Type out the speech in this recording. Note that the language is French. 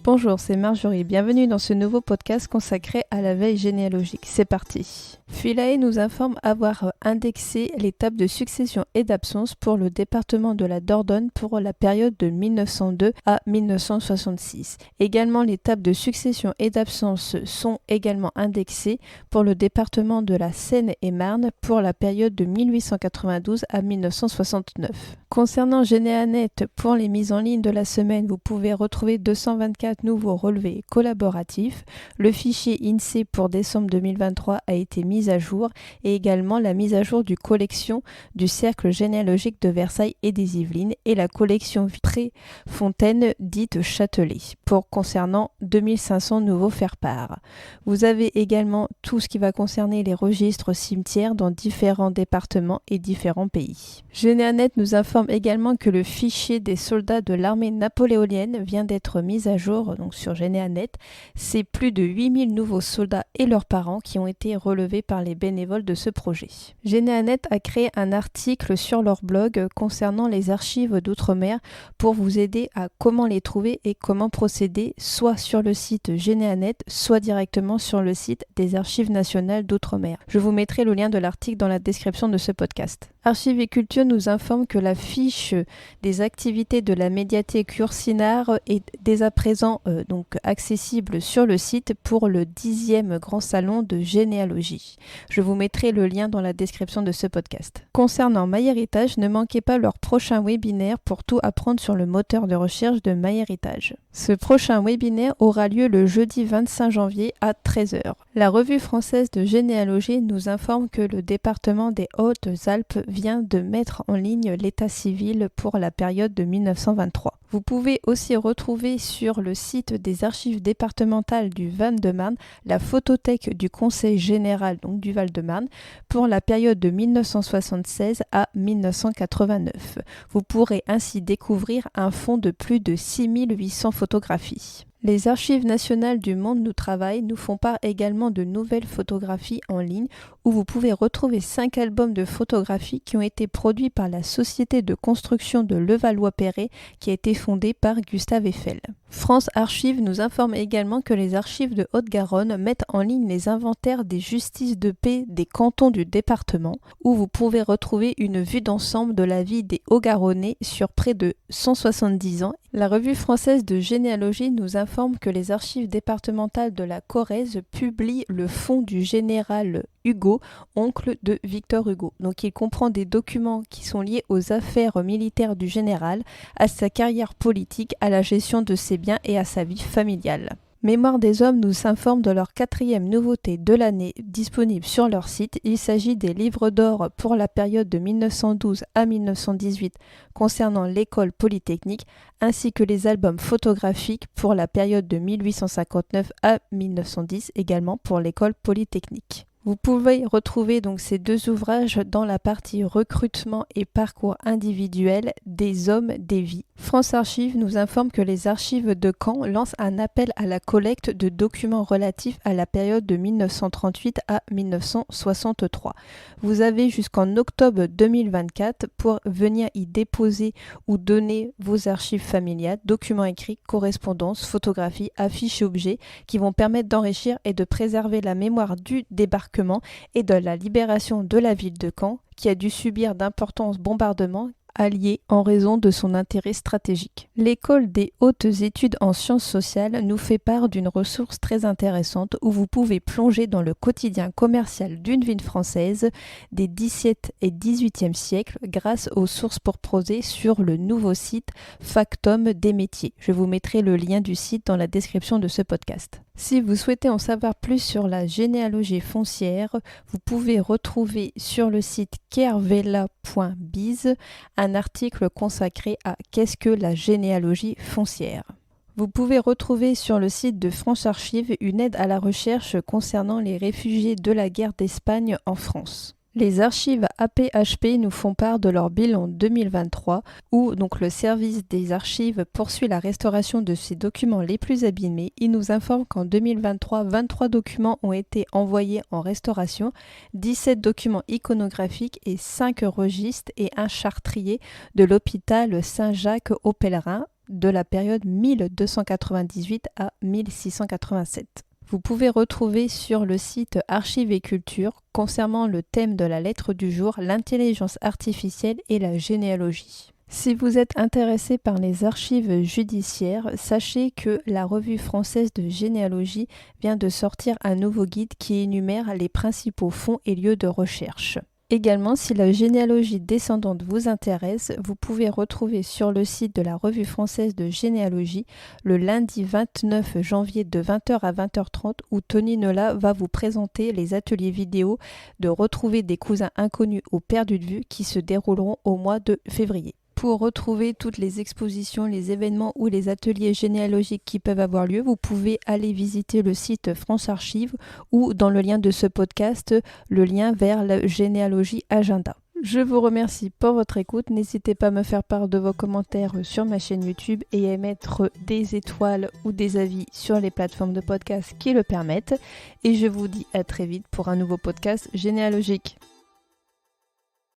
Bonjour, c'est Marjorie. Bienvenue dans ce nouveau podcast consacré à la veille généalogique. C'est parti. Philae nous informe avoir indexé les tables de succession et d'absence pour le département de la Dordogne pour la période de 1902 à 1966. Également, les tables de succession et d'absence sont également indexées pour le département de la Seine-et-Marne pour la période de 1892 à 1969. Concernant Généanet, pour les mises en ligne de la semaine, vous pouvez retrouver 224 nouveaux relevés collaboratifs. Le fichier INSEE pour décembre 2023 a été mis à jour et également la mise à jour du collection du cercle généalogique de Versailles et des Yvelines et la collection Préfontaine dite Châtelet concernant 2500 nouveaux faire-part. Vous avez également tout ce qui va concerner les registres cimetières dans différents départements et différents pays. Généanet nous informe également que le fichier des soldats de l'armée napoléonienne vient d'être mis à jour donc sur Généanet. C'est plus de 8000 nouveaux soldats et leurs parents qui ont été relevés par les bénévoles de ce projet. Généanet a créé un article sur leur blog concernant les archives d'outre-mer pour vous aider à comment les trouver et comment procéder soit sur le site Généanet, soit directement sur le site des Archives nationales d'outre-mer. Je vous mettrai le lien de l'article dans la description de ce podcast. Archives et Culture nous informe que la fiche des activités de la médiathèque Ursinard est dès à présent donc accessible sur le site pour le 10e grand salon de généalogie. Je vous mettrai le lien dans la description de ce podcast. Concernant MyHéritage, ne manquez pas leur prochain webinaire pour tout apprendre sur le moteur de recherche de MyHéritage. Ce prochain webinaire aura lieu le jeudi 25 janvier à 13h. La revue française de généalogie nous informe que le département des Hautes-Alpes vient de mettre en ligne l'état civil pour la période de 1923. Vous pouvez aussi retrouver sur le site des archives départementales du Val-de-Marne la photothèque du Conseil général donc du Val-de-Marne pour la période de 1976 à 1989. Vous pourrez ainsi découvrir un fonds de plus de 6800 photographies. Les Archives nationales du Monde nous travail nous font part également de nouvelles photographies en ligne où vous pouvez retrouver 5 albums de photographies qui ont été produits par la société de construction de Levallois-Perret qui a été fondée par Gustave Eiffel. France Archives nous informe également que les archives de Haute-Garonne mettent en ligne les inventaires des justices de paix des cantons du département où vous pouvez retrouver une vue d'ensemble de la vie des Haut-Garonnais sur près de 170 ans. La revue française de généalogie nous informe que les archives départementales de la Corrèze publient le fonds du général Hugo, oncle de Victor Hugo. Donc il comprend des documents qui sont liés aux affaires militaires du général, à sa carrière politique, à la gestion de ses biens et à sa vie familiale. Mémoire des hommes nous informe de leur 4e nouveauté de l'année disponible sur leur site. Il s'agit des livres d'or pour la période de 1912 à 1918 concernant l'école polytechnique, ainsi que les albums photographiques pour la période de 1859 à 1910 également pour l'école polytechnique. Vous pouvez retrouver donc ces deux ouvrages dans la partie recrutement et parcours individuel des hommes des vies. France Archives nous informe que les archives de Caen lancent un appel à la collecte de documents relatifs à la période de 1938 à 1963. Vous avez jusqu'en octobre 2024 pour venir y déposer ou donner vos archives familiales, documents écrits, correspondances, photographies, affiches et objets qui vont permettre d'enrichir et de préserver la mémoire du débarquement et de la libération de la ville de Caen qui a dû subir d'importants bombardements alliés en raison de son intérêt stratégique. L'école des hautes études en sciences sociales nous fait part d'une ressource très intéressante où vous pouvez plonger dans le quotidien commercial d'une ville française des 17 et 18e siècles grâce aux sources proposées sur le nouveau site Factum des métiers. Je vous mettrai le lien du site dans la description de ce podcast. Si vous souhaitez en savoir plus sur la généalogie foncière, vous pouvez retrouver sur le site kervela.biz un article consacré à qu'est-ce que la généalogie foncière. Vous pouvez retrouver sur le site de France Archives une aide à la recherche concernant les réfugiés de la guerre d'Espagne en France. Les archives APHP nous font part de leur bilan 2023 où donc le service des archives poursuit la restauration de ces documents les plus abîmés. Il nous informe qu'en 2023, 23 documents ont été envoyés en restauration, 17 documents iconographiques et 5 registres et un chartrier de l'hôpital Saint-Jacques aux Pèlerins de la période 1298 à 1687. Vous pouvez retrouver sur le site Archives et Culture, concernant le thème de la lettre du jour, l'intelligence artificielle et la généalogie. Si vous êtes intéressé par les archives judiciaires, sachez que la Revue française de généalogie vient de sortir un nouveau guide qui énumère les principaux fonds et lieux de recherche. Également, si la généalogie descendante vous intéresse, vous pouvez retrouver sur le site de la Revue française de généalogie le lundi 29 janvier de 20h à 20h30 où Tony Nola va vous présenter les ateliers vidéo de Retrouver des cousins inconnus ou perdus de vue qui se dérouleront au mois de février. Pour retrouver toutes les expositions, les événements ou les ateliers généalogiques qui peuvent avoir lieu, vous pouvez aller visiter le site France Archives ou dans le lien de ce podcast, le lien vers la généalogie agenda. Je vous remercie pour votre écoute. N'hésitez pas à me faire part de vos commentaires sur ma chaîne YouTube et à mettre des étoiles ou des avis sur les plateformes de podcast qui le permettent. Et je vous dis à très vite pour un nouveau podcast généalogique.